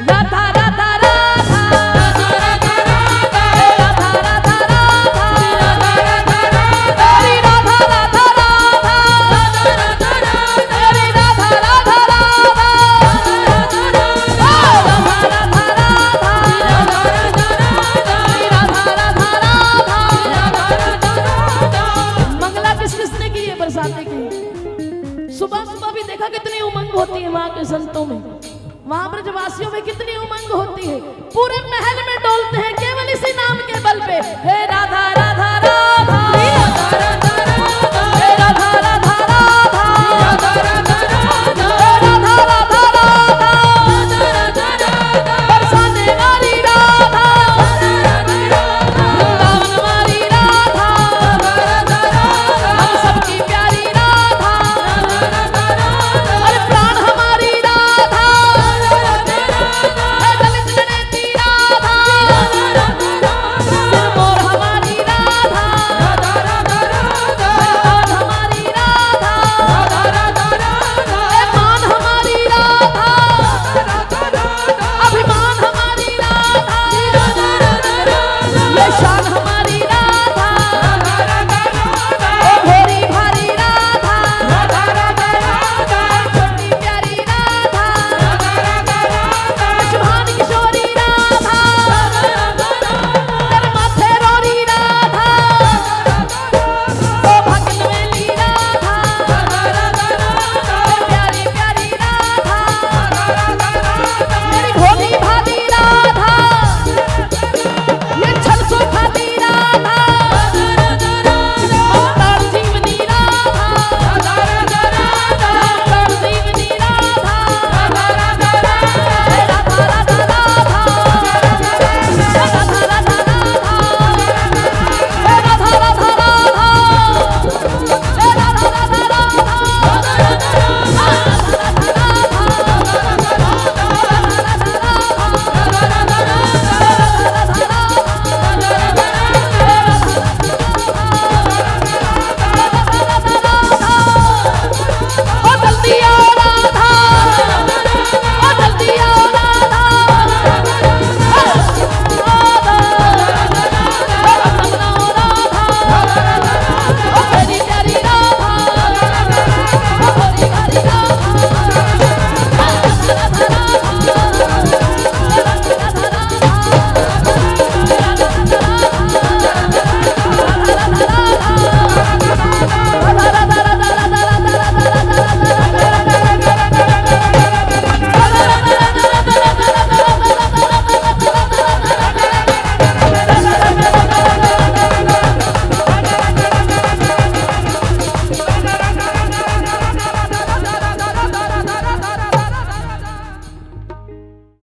राधा राधा राधा सुबह सुबह भी देखा कितनी उमंग होती है वहां के संतों में, वहां ब्रजवासियों में कितनी उमंग होती है, पूरे महल में डोलते हैं केवल इसी नाम के बल पे, हे राधा राधा राधा राधा राधा